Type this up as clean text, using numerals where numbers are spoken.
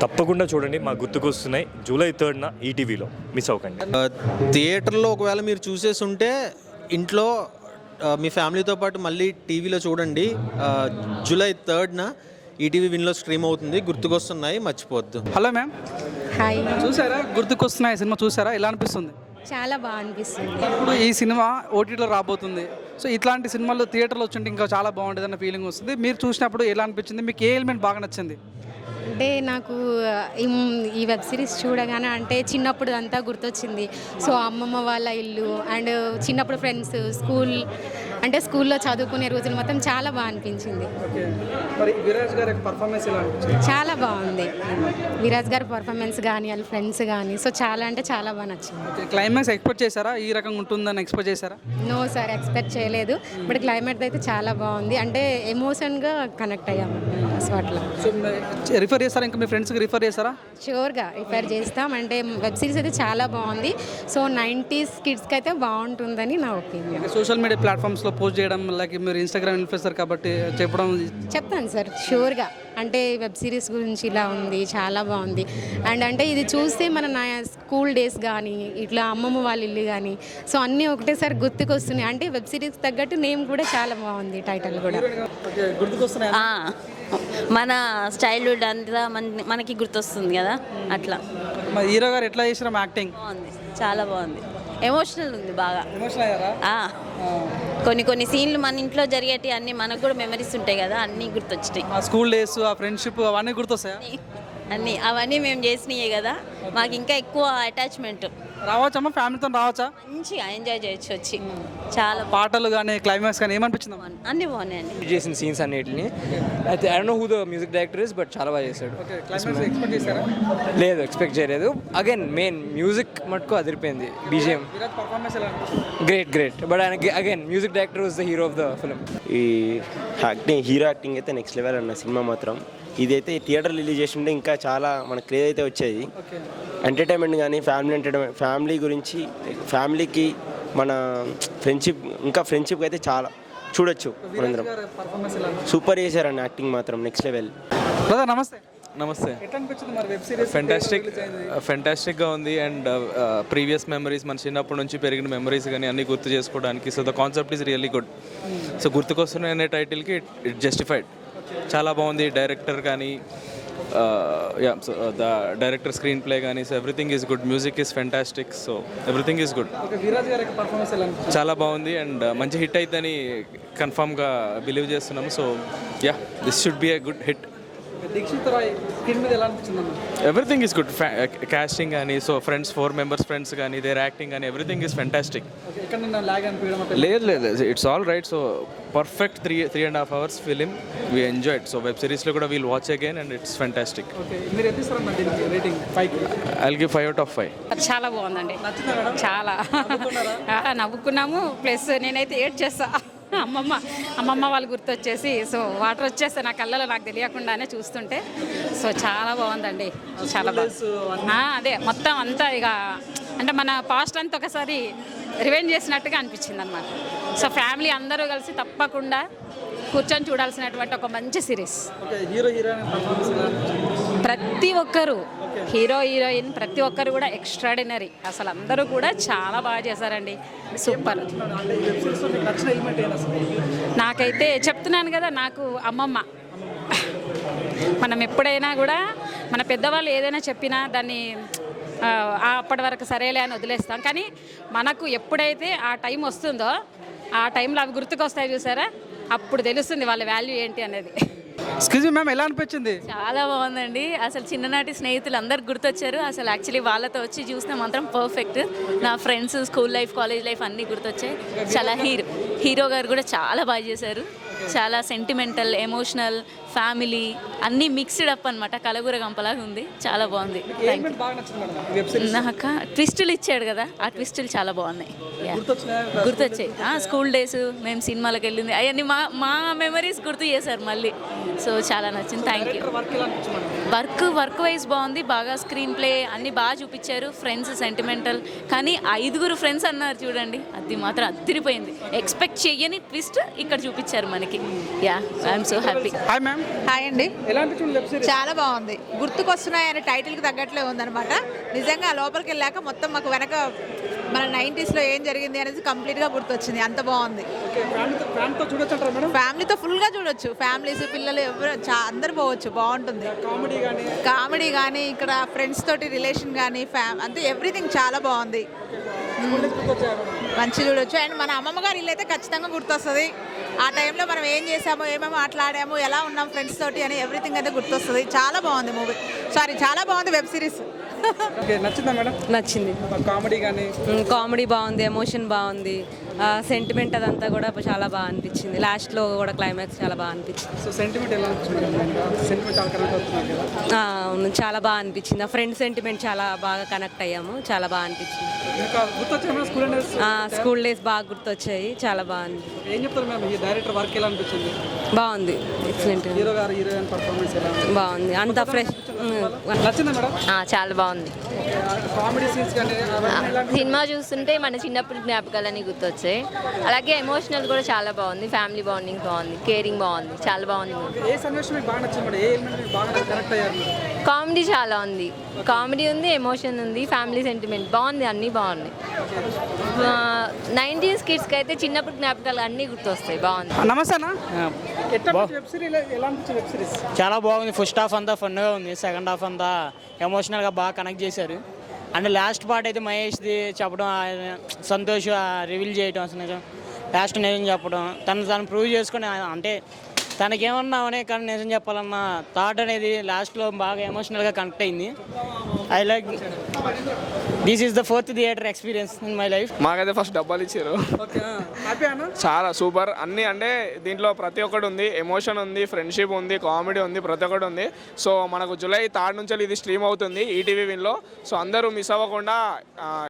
తప్పకుండా చూడండి. మా గుర్తుకొస్తున్నాయి జూలై 3న ఈటీవీలో. మిస్ అవ్వకండి. థియేటర్లో ఒకవేళ మీరు చూసేసి ఉంటే ఇంట్లో మీ ఫ్యామిలీతో పాటు మళ్ళీ టీవీలో చూడండి. జూలై 3న ఈటీవీ విన్లో స్ట్రీమ్ అవుతుంది. గుర్తుకొస్తున్నాయి, మర్చిపోవద్దు. Hello ma'am, hi. చూసారా గుర్తుకొస్తున్నాయి సినిమా? చూసారా? ఎలా అనిపిస్తుంది? చాలా బాగా అనిపిస్తుంది. ఇప్పుడు ఈ సినిమా ఓటీటీలో రాబోతుంది. సో ఇట్లాంటి సినిమాలు థియేటర్లో వచ్చుంటే ఇంకా చాలా బాగుంటుంది అన్న ఫీలింగ్ వస్తుంది. మీరు చూసినప్పుడు ఎలా అనిపించింది? మీకు ఏ ఎలిమెంట్ బాగా నచ్చింది? అంటే నాకు ఈ వెబ్ సిరీస్ చూడగానే అంటే చిన్నప్పుడు అంతా గుర్తొచ్చింది. సో అమ్మమ్మ వాళ్ళ ఇల్లు అండ్ చిన్నప్పుడు ఫ్రెండ్స్, స్కూల్లో చదువుకునే రోజులు మొత్తం చాలా బాగా అనిపించింది. మరి విరాజ్ గారి పర్ఫార్మెన్స్ ఎలా అనిపించింది? చాలా బాగుంది. విరాజ్ గారి పర్ఫార్మెన్స్ కానీ వాళ్ళ ఫ్రెండ్స్ కానీ సో చాలా అంటే చాలా బాగా నచ్చింది. క్లైమాక్స్ ఎక్స్పెక్ట్ చేశారా? ఈ రకంగా ఉంటుందని ఎక్స్పెక్ట్ చేశారా? నో సార్, ఎక్స్పెక్ట్ చేయలేదు. బట్ క్లైమేట్ అయితే చాలా బాగుంది. అంటే ఎమోషన్గా కనెక్ట్ అయ్యాము స్పాట్లో. సో రిఫర్ చేస్తారా? ఇంకా మీ ఫ్రెండ్స్కి రిఫర్ చేస్తారా? షూర్గా రిఫర్ చేస్తాం. అంటే వెబ్ సిరీస్ అయితే చాలా బాగుంది. సో 90s కిడ్స్కి అయితే బాగుంటుందని నా ఒపీనియన్. సోషల్ మీడియా ప్లాట్ఫామ్స్లో పోస్ట్ చేయడం, లైక్ మీరు ఇన్స్టాగ్రామ్ ఇన్ఫ్లుయెన్సర్ కాబట్టి చెప్పడం. చెప్తాను సార్ షూర్గా. అంటే వెబ్ సిరీస్ గురించి ఇలా ఉంది, చాలా బాగుంది. అండ్ అంటే ఇది చూస్తే మన నా స్కూల్ డేస్ కానీ ఇట్లా అమ్మమ్మ వాళ్ళ ఇల్లు కానీ సో అన్నీ ఒకటేసారి గుర్తుకొస్తున్నాయి. అంటే వెబ్ సిరీస్ తగ్గట్టు నేమ్ కూడా చాలా బాగుంది, టైటిల్ కూడా. గుర్తుకొస్తున్నాయి. మన చైల్డ్హుడ్ అంతా మనకి గుర్తొస్తుంది కదా, అట్లా. మరి హీరో గారు ఎట్లా చేసినాం యాక్టింగ్? బాగుంది, చాలా బాగుంది. ఎమోషనల్ ఉంది బాగా. ఎమోషనల్ అయ్యారా? కొన్ని సీన్లు మన ఇంట్లో జరిగేటి అన్నీ మనకు కూడా మెమరీస్ ఉంటాయి కదా, అన్నీ గుర్తొచ్చినాయి. ఆ స్కూల్ డేస్, ఆ ఫ్రెండ్షిప్ అవన్నీ గుర్తొస్తాయా? అవన్నీ మేము చేసినాయే కదా, మాకు ఇంకా ఎక్కువ అటాచ్మెంట్. రావచ్చమ్మా, ఫ్యామిలీతో రావచ్చా? మంచిగా ఎంజాయ్ చేయొచ్చు వచ్చి. చాలా పాటలు కానీ క్లైమాక్స్ కానీ ఏమనిపించింది? అన్నీ బాగున్నాయండి. చేసిన సీన్స్ అన్నిటిని అయితే I don't know who the music director is, but చాలా బాగా చేశాడు. ఎక్స్పెక్ట్ చేశారా? లేదు, ఎక్స్పెక్ట్ చేయలేదు. అగైన్ మెయిన్ మ్యూజిక్ మటుకు అదిరిపోయింది. BGM great. But again music director was the hero of the film. ఈ హీరో యాక్టింగ్ అయితే నెక్స్ట్ లెవెల్ అన్న సినిమా మాత్రం. ఇదైతే థియేటర్ రిలీజ్ చేస్తుంటే ఇంకా చాలా మన క్రేజ్ అయితే వచ్చేది. ఎంటర్టైన్మెంట్ కానీ ఫ్యామిలీ గురించి, ఫ్యామిలీకి మన ఫ్రెండ్షిప్ అయితే చాలా చూడొచ్చు మనందరం. సూపర్ చేశారన్న యాక్టింగ్ మాత్రం నెక్స్ట్ లెవెల్. నమస్తే. నమస్తే. ఎట్లా అనిపించింది మరి వెబ్ సిరీస్? ఫెంటాస్టిక్గా ఉంది. అండ్ ప్రీవియస్ మెమరీస్, మన చిన్నప్పటి నుంచి పెరిగిన మెమరీస్ కానీ అన్నీ గుర్తు చేసుకోవడానికి. So the concept is really good. So గుర్తుకొస్తున్నాయి అనే టైటిల్కి ఇట్ జస్టిఫైడ్. చాలా బాగుంది. డైరెక్టర్ కానీ ద డైరెక్టర్ స్క్రీన్ ప్లే కానీ, so everything is good. Music is fantastic. So everything is good. చాలా బాగుంది అండ్ మంచి హిట్ అవుతుందని కన్ఫామ్గా బిలీవ్ చేస్తున్నాము. So this should be a good hit. Everything is good. Casting కానీ, సో ఫ్రెండ్స్ 4 members ఫ్రెండ్స్ కానీ, their acting కానీ, everything is fantastic. లేదు, it's all right. So perfect 3.5 hours film. We enjoyed. So web సిరీస్లో కూడా we'll watch again and it's fantastic. I'll give 5 out of 5. చాలా బాగుందండి. చాలా నవ్వుకున్నాము. Plus నేనైతే ఏడ్ చేస్తా. అమ్మమ్మ వాళ్ళు గుర్తొచ్చేసి సో వాటర్ వచ్చేస్తే నా కళ్ళలో నాకు తెలియకుండానే చూస్తుంటే. సో చాలా బాగుందండి, చాలా బాగుంది. అదే మొత్తం అంతా ఇక అంటే మన పాస్ట్ అంతా ఒకసారి రివెంజ్ చేసినట్టుగా అనిపించింది అనమాట. సో ఫ్యామిలీ అందరూ కలిసి తప్పకుండా కూర్చొని చూడాల్సినటువంటి ఒక మంచి సిరీస్. ప్రతి ఒక్కరు, హీరో హీరోయిన్ ప్రతి ఒక్కరు కూడా ఎక్స్ట్రాడినరీ. అసలు అందరూ కూడా చాలా బాగా చేశారండి. సూపర్. నాకైతే చెప్తున్నాను కదా, నాకు అమ్మమ్మ. మనం ఎప్పుడైనా కూడా మన పెద్దవాళ్ళు ఏదైనా చెప్పినా దాన్ని అప్పటి వరకు సరేలే అని వదిలేస్తాం. కానీ మనకు ఎప్పుడైతే ఆ టైం వస్తుందో ఆ టైంలో అవి గుర్తుకొస్తాయి చూసారా, అప్పుడు తెలుస్తుంది వాళ్ళ వాల్యూ ఏంటి అనేది. ఎక్స్క్యూజ్ మీ మ్యామ్, ఎలా అనిపించింది? చాలా బాగుందండి. అసలు చిన్ననాటి స్నేహితులు అందరు గుర్తొచ్చారు. అసలు యాక్చువల్లీ వాళ్ళతో వచ్చి చూస్తే మాత్రం పర్ఫెక్ట్. నా friends, school life, college life అన్నీ గుర్తొచ్చాయి. చాలా హీరో గారు కూడా చాలా బాగా చేశారు. చాలా సెంటిమెంటల్, ఎమోషనల్, ఫ్యామిలీ అన్నీ మిక్స్డ్ అప్ అనమాట. కలగూర గంపలాగా ఉంది. చాలా బాగుంది. నాకు ట్విస్టులు ఇచ్చాడు కదా, ఆ ట్విస్టులు చాలా బాగున్నాయి. గుర్తొచ్చాయి. స్కూల్ డేస్, మేము సినిమాలకు వెళ్ళింది అవన్నీ మా మెమరీస్ గుర్తు చేశారు మళ్ళీ. సో చాలా నచ్చింది. Thank you. వర్క్ వైజ్ బాగుంది. బాగా స్క్రీన్ ప్లే అన్నీ బాగా చూపించారు. ఫ్రెండ్స్ సెంటిమెంటల్, కానీ 5 ఫ్రెండ్స్ అన్నారు చూడండి, అది మాత్రం అదిరిపోయింది. ఎక్స్పెక్ట్ చెయ్యని ట్విస్ట్ ఇక్కడ చూపించారు మనకి. I'm so happy. Hi ma'am. Hi అండి. ఎలా అనిపించింది వెబ్ సిరీస్? చాలా బాగుంది. గుర్తుకొస్తున్నాయి అనే టైటిల్కి తగ్గట్లే ఉందన్నమాట. నిజంగా లోపలికి వెళ్ళాక మొత్తం మాకు వెనక మన 90s ఏం జరిగింది అనేది కంప్లీట్గా గుర్తొచ్చింది. అంత బాగుంది. ఫ్యామిలీతో చూడొచ్చు అంటారా మేడం? ఫ్యామిలీతో ఫుల్గా చూడొచ్చు. ఫ్యామిలీస్ పిల్లలు ఎవరు అందరు పోవచ్చు. బాగుంటుంది. కామెడీ కానీ ఇక్కడ ఫ్రెండ్స్ తోటి రిలేషన్ కానీ అంతే ఎవ్రీథింగ్ చాలా బాగుంది. మంచి చూడొచ్చు. అండ్ మన అమ్మమ్మ గారి ఇల్లు అయితే ఖచ్చితంగా గుర్తొస్తుంది. ఆ టైంలో మనం ఏం చేసాము, ఏమేమి ఆటలాడాము, ఎలా ఉన్నాం ఫ్రెండ్స్ తోటి అని ఎవ్రీథింగ్ అయితే గుర్తొస్తుంది. చాలా బాగుంది మూవీ. చాలా బాగుంది వెబ్ సిరీస్. నచ్చిందా మేడం? నచ్చింది. కామెడీ కానీ కామెడీ బాగుంది, ఎమోషన్ బాగుంది, సెంటిమెంట్ అదంతా కూడా చాలా బాగా అనిపించింది. లాస్ట్లో కూడా క్లైమాక్స్ చాలా బాగా అనిపించింది. సో సెంటిమెంట్ ఎలా అనిపించింది? సెంటిమెంట్ చాలా కనెక్ట్ అవుతున్నారు కదా? అవును, చాలా బాగా అనిపించింది. ఆ ఫ్రెండ్ సెంటిమెంట్ చాలా బాగా కనెక్ట్ అయ్యాము. చాలా బాగా అనిపించింది. స్కూల్ డేస్ బాగా గుర్తొచ్చాయి. చాలా బాగుంది. ఏం చెప్తారు మేడం? ఈ డైరెక్టర్ వర్క్ ఎలా అనిపించింది? బాగుంది. ఎక్సలెంట్. హీరో గారు హీరోయిన్ పర్ఫార్మెన్స్ ఎలా ఉంది? బాగుంది. అంత ఫ్రెష్. నచ్చిందా మేడం? చాలా బాగుంది. కామెడీ సీన్స్ కానీ సినిమా చూస్తుంటే మన చిన్నప్పుడు జ్ఞాపకాలన్నీ గుర్తొచ్చాయి. అలాగే ఎమోషనల్ కూడా చాలా బాగుంది. ఫ్యామిలీ బాండింగ్ బాగుంది, కేరింగ్ బాగుంది, చాలా బాగుంది. ఏ సన్నివేశం మీకు బాగా నచ్చింది మేడం? ఏ ఎలిమెంట్ మీకు బాగా కనెక్ట్ అయ్యారు? కామెడీ చాలా ఉంది. కామెడీ ఉంది, ఎమోషన్ ఉంది, ఫ్యామిలీ సెంటిమెంట్ బాగుంది, అన్నీ బాగున్నాయి. 90s కిడ్స్కి అయితే చిన్నప్పుడు జ్ఞాపకాలు అన్నీ గుర్తొస్తాయి. బాగుంది. నమస్తే అన్న. వెబ్ సిరీస్ ఎలా అనిపించింది? వెబ్ సిరీస్ చాలా బాగుంది. ఫస్ట్ హాఫ్ అంతా ఫన్గా ఉంది, సెకండ్ హాఫ్ అంతా ఎమోషనల్గా బాగా కనెక్ట్ చేశారు. అండ్ లాస్ట్ పార్ట్ అయితే మహేష్ది చెప్పడం, సంతోష్ రివీల్ చేయడం, అసలు లాస్ట్ నిజం చెప్పడం, తను ప్రూవ్ చేసుకుని, అంటే తనకేమన్నామనే కానీ నిజం చెప్పాలన్న థాట్ అనేది లాస్ట్లో బాగా ఎమోషనల్గా కనెక్ట్ అయింది. I like this is the 4th theatre experience in my life. మాకైతే ఫస్ట్ డబ్బాలు ఇచ్చారు. చాలా సూపర్. అన్నీ అంటే దీంట్లో ప్రతి ఒక్కటి ఉంది. ఎమోషన్ ఉంది, ఫ్రెండ్షిప్ ఉంది, కామెడీ ఉంది, ప్రతి ఒక్కటి ఉంది. సో మనకు జూలై 3 నుంచి ఇది స్ట్రీమ్ అవుతుంది ఈటీవీ విన్లో. సో అందరూ మిస్ అవ్వకుండా